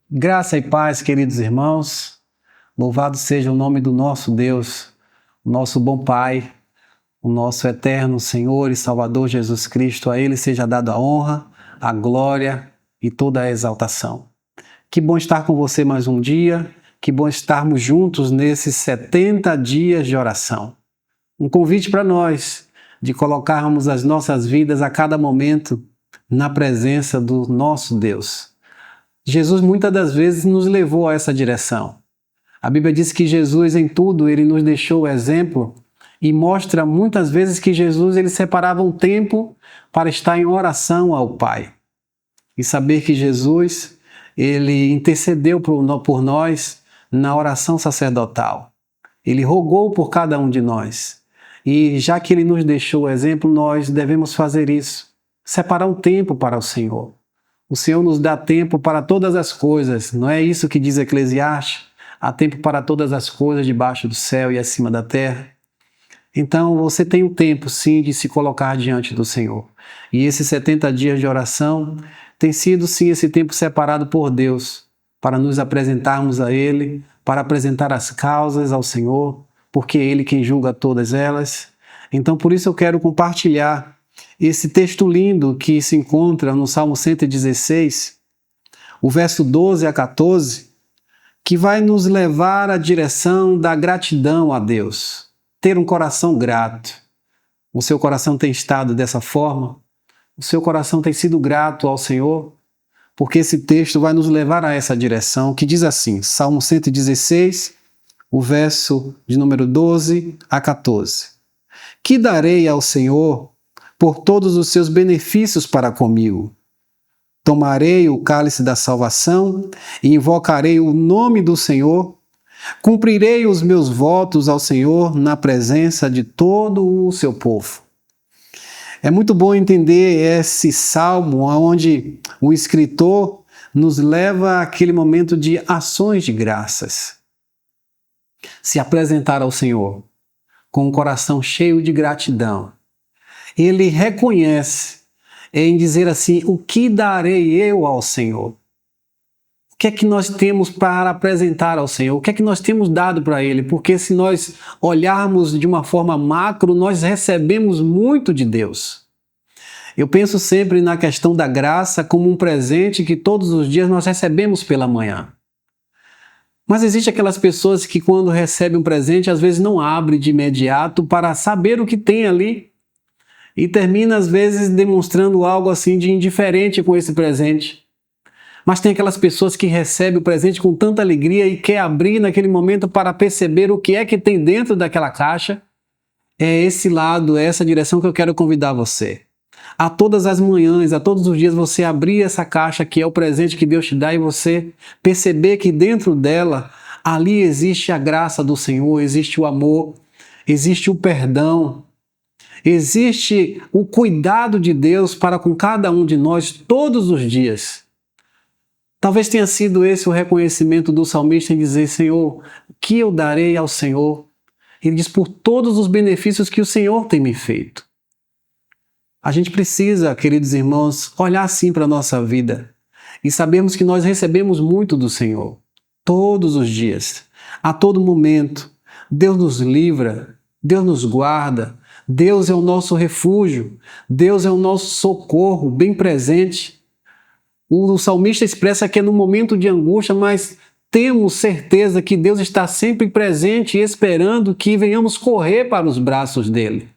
Graça e paz, queridos irmãos. Louvado seja o nome do nosso Deus, o nosso bom Pai, o nosso eterno Senhor e Salvador Jesus Cristo. A Ele seja dado a honra, a glória e toda a exaltação. Que bom estar com você mais um dia, que bom estarmos juntos nesses 70 dias de oração. Um convite para nós de colocarmos as nossas vidas a cada momento na presença do nosso Deus. Jesus muitas das vezes nos levou a essa direção. A Bíblia diz que Jesus em tudo ele nos deixou o exemplo e mostra muitas vezes que Jesus ele separava um tempo para estar em oração ao Pai. E saber que Jesus ele intercedeu por nós na oração sacerdotal. Ele rogou por cada um de nós. E já que ele nos deixou o exemplo, nós devemos fazer isso. Separar um tempo para o Senhor. O Senhor nos dá tempo para todas as coisas, não é isso que diz Eclesiastes? Há tempo para todas as coisas debaixo do céu e acima da terra. Então você tem um tempo sim de se colocar diante do Senhor. E esses 70 dias de oração tem sido sim esse tempo separado por Deus para nos apresentarmos a Ele, para apresentar as causas ao Senhor, porque é Ele quem julga todas elas. Então por isso eu quero compartilhar esse texto lindo que se encontra no Salmo 116, o verso 12 a 14, que vai nos levar à direção da gratidão a Deus. Ter um coração grato. O seu coração tem estado dessa forma? O seu coração tem sido grato ao Senhor? Porque esse texto vai nos levar a essa direção, que diz assim, Salmo 116, o verso de número 12 a 14. Que darei ao Senhor por todos os seus benefícios para comigo? Tomarei o cálice da salvação e invocarei o nome do Senhor. Cumprirei os meus votos ao Senhor na presença de todo o seu povo. É muito bom entender esse salmo onde o escritor nos leva àquele momento de ações de graças. Se apresentar ao Senhor com um coração cheio de gratidão. Ele reconhece em dizer assim, o que darei eu ao Senhor? O que é que nós temos para apresentar ao Senhor? O que é que nós temos dado para Ele? Porque se nós olharmos de uma forma macro, nós recebemos muito de Deus. Eu penso sempre na questão da graça como um presente que todos os dias nós recebemos pela manhã. Mas existem aquelas pessoas que quando recebem um presente, às vezes não abrem de imediato para saber o que tem ali. E termina, às vezes, demonstrando algo assim de indiferente com esse presente. Mas tem aquelas pessoas que recebem o presente com tanta alegria e quer abrir naquele momento para perceber o que é que tem dentro daquela caixa. É esse lado, é essa direção que eu quero convidar você. A todas as manhãs, a todos os dias, você abrir essa caixa que é o presente que Deus te dá e você perceber que dentro dela, ali existe a graça do Senhor, existe o amor, existe o perdão, existe o cuidado de Deus para com cada um de nós todos os dias. Talvez tenha sido esse o reconhecimento do salmista em dizer, Senhor, o que eu darei ao Senhor? Ele diz, por todos os benefícios que o Senhor tem me feito. A gente precisa, queridos irmãos, olhar assim para a nossa vida e sabermos que nós recebemos muito do Senhor, todos os dias, a todo momento. Deus nos livra, Deus nos guarda, Deus é o nosso refúgio, Deus é o nosso socorro bem presente. O salmista expressa que é no momento de angústia, mas temos certeza que Deus está sempre presente e esperando que venhamos correr para os braços dele.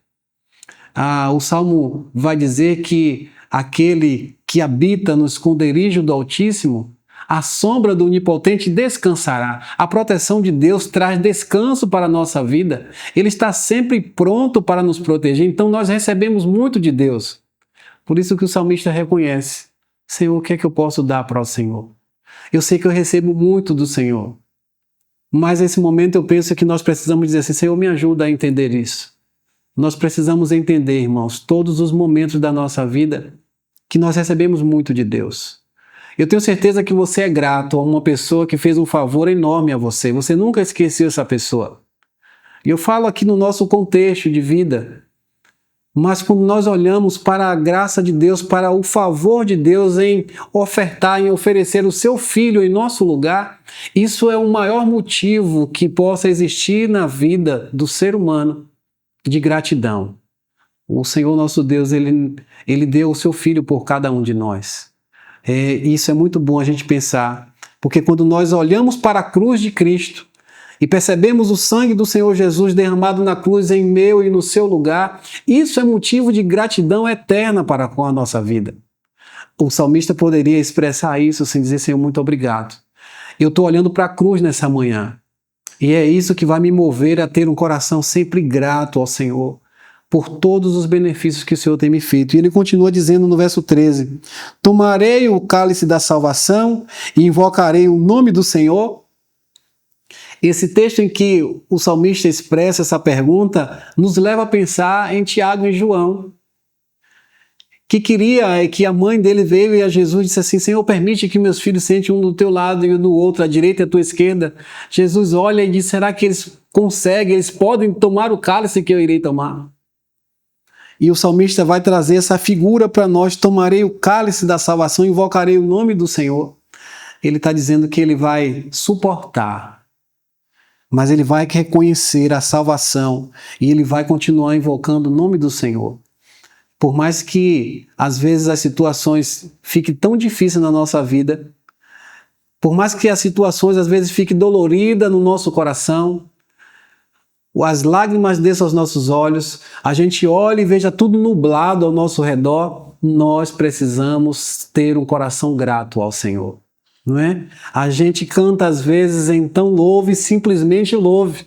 O Salmo vai dizer que aquele que habita no esconderijo do Altíssimo, a sombra do Onipotente descansará. A proteção de Deus traz descanso para a nossa vida. Ele está sempre pronto para nos proteger. Então nós recebemos muito de Deus. Por isso que o salmista reconhece, Senhor, o que é que eu posso dar para o Senhor? Eu sei que eu recebo muito do Senhor. Mas nesse momento eu penso que nós precisamos dizer assim, Senhor, me ajuda a entender isso. Nós precisamos entender, irmãos, todos os momentos da nossa vida que nós recebemos muito de Deus. Eu tenho certeza que você é grato a uma pessoa que fez um favor enorme a você. Você nunca esqueceu essa pessoa. E eu falo aqui no nosso contexto de vida. Mas quando nós olhamos para a graça de Deus, para o favor de Deus em ofertar, em oferecer o seu Filho em nosso lugar, isso é o maior motivo que possa existir na vida do ser humano de gratidão. O Senhor nosso Deus, Ele deu o seu Filho por cada um de nós. Isso é muito bom a gente pensar, porque quando nós olhamos para a cruz de Cristo, e percebemos o sangue do Senhor Jesus derramado na cruz em meu e no seu lugar, isso é motivo de gratidão eterna para com a nossa vida. O salmista poderia expressar isso sem dizer, Senhor, muito obrigado. Eu estou olhando para a cruz nessa manhã, e é isso que vai me mover a ter um coração sempre grato ao Senhor, por todos os benefícios que o Senhor tem me feito. E ele continua dizendo no verso 13, tomarei o cálice da salvação e invocarei o nome do Senhor. Esse texto em que o salmista expressa essa pergunta nos leva a pensar em Tiago e João, que queria que a mãe dele veio e a Jesus disse assim, Senhor, permite que meus filhos sentem um do teu lado e um do outro, à direita e à tua esquerda. Jesus olha e diz, será que eles conseguem, eles podem tomar o cálice que eu irei tomar? E o salmista vai trazer essa figura para nós, tomarei o cálice da salvação, invocarei o nome do Senhor. Ele está dizendo que ele vai suportar, mas ele vai reconhecer a salvação e ele vai continuar invocando o nome do Senhor. Por mais que, às vezes, as situações fiquem tão difíceis na nossa vida, por mais que as situações, às vezes, fiquem doloridas no nosso coração, as lágrimas desçam aos nossos olhos, a gente olha e veja tudo nublado ao nosso redor, nós precisamos ter um coração grato ao Senhor. Não é? A gente canta às vezes então louve, simplesmente louve.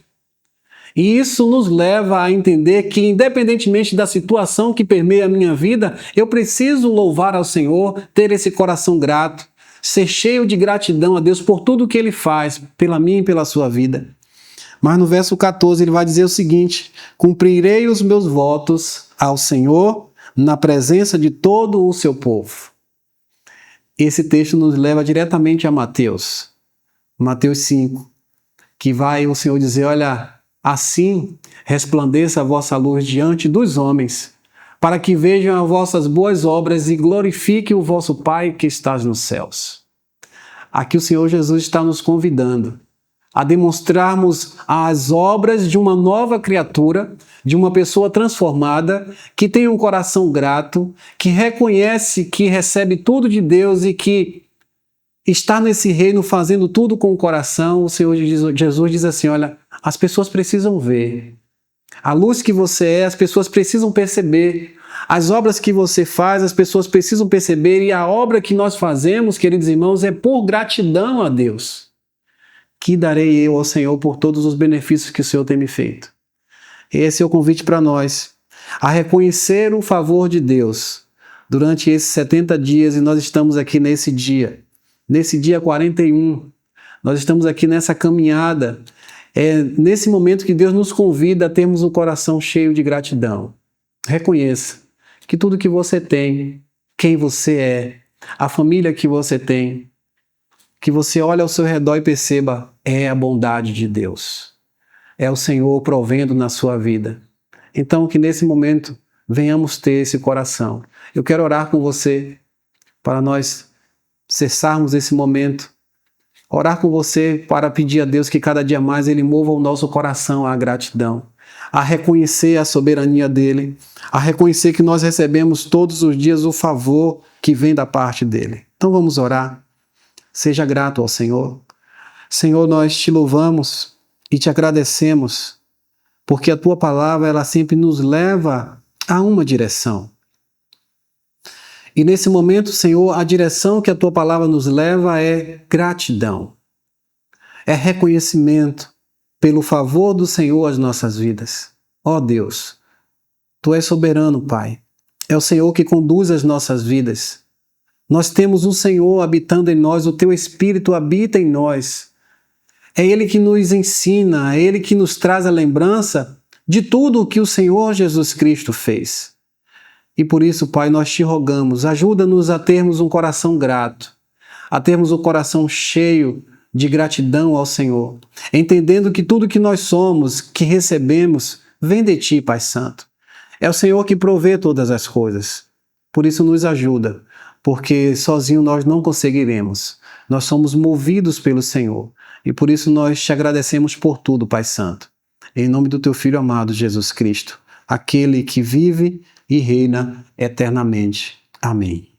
E isso nos leva a entender que independentemente da situação que permeia a minha vida, eu preciso louvar ao Senhor, ter esse coração grato, ser cheio de gratidão a Deus por tudo que Ele faz pela minha e pela sua vida. Mas no verso 14 ele vai dizer o seguinte, cumprirei os meus votos ao Senhor na presença de todo o seu povo. Esse texto nos leva diretamente a Mateus 5, que vai o Senhor dizer, olha, assim resplandeça a vossa luz diante dos homens, para que vejam as vossas boas obras e glorifiquem o vosso Pai que estás nos céus. Aqui o Senhor Jesus está nos convidando a demonstrarmos as obras de uma nova criatura, de uma pessoa transformada, que tem um coração grato, que reconhece que recebe tudo de Deus e que está nesse reino fazendo tudo com o coração. O Senhor Jesus diz assim, olha, as pessoas precisam ver. A luz que você é, as pessoas precisam perceber. As obras que você faz, as pessoas precisam perceber. E a obra que nós fazemos, queridos irmãos, é por gratidão a Deus. Que darei eu ao Senhor por todos os benefícios que o Senhor tem me feito. Esse é o convite para nós, a reconhecer o favor de Deus durante esses 70 dias, e nós estamos aqui nesse dia 41, nós estamos aqui nessa caminhada, nesse momento que Deus nos convida a termos um coração cheio de gratidão. Reconheça que tudo que você tem, quem você é, a família que você tem, que você olhe ao seu redor e perceba, é a bondade de Deus. É o Senhor provendo na sua vida. Então, que nesse momento venhamos ter esse coração. Eu quero orar com você para nós cessarmos esse momento. Orar com você para pedir a Deus que cada dia mais Ele mova o nosso coração à gratidão, a reconhecer a soberania dEle, a reconhecer que nós recebemos todos os dias o favor que vem da parte dEle. Então vamos orar. Seja grato ao Senhor. Senhor, nós te louvamos e te agradecemos, porque a tua palavra ela sempre nos leva a uma direção. E nesse momento, Senhor, a direção que a tua palavra nos leva é gratidão. É reconhecimento pelo favor do Senhor às nossas vidas. Ó Deus, tu és soberano, Pai. É o Senhor que conduz as nossas vidas. Nós temos o Senhor habitando em nós, o teu Espírito habita em nós. É Ele que nos ensina, é Ele que nos traz a lembrança de tudo o que o Senhor Jesus Cristo fez. E por isso, Pai, nós te rogamos, ajuda-nos a termos um coração grato, a termos um coração cheio de gratidão ao Senhor, entendendo que tudo que nós somos, que recebemos, vem de Ti, Pai Santo. É o Senhor que provê todas as coisas. Por isso nos ajuda, porque sozinho nós não conseguiremos. Nós somos movidos pelo Senhor. E por isso nós te agradecemos por tudo, Pai Santo. Em nome do teu Filho amado, Jesus Cristo, aquele que vive e reina eternamente. Amém.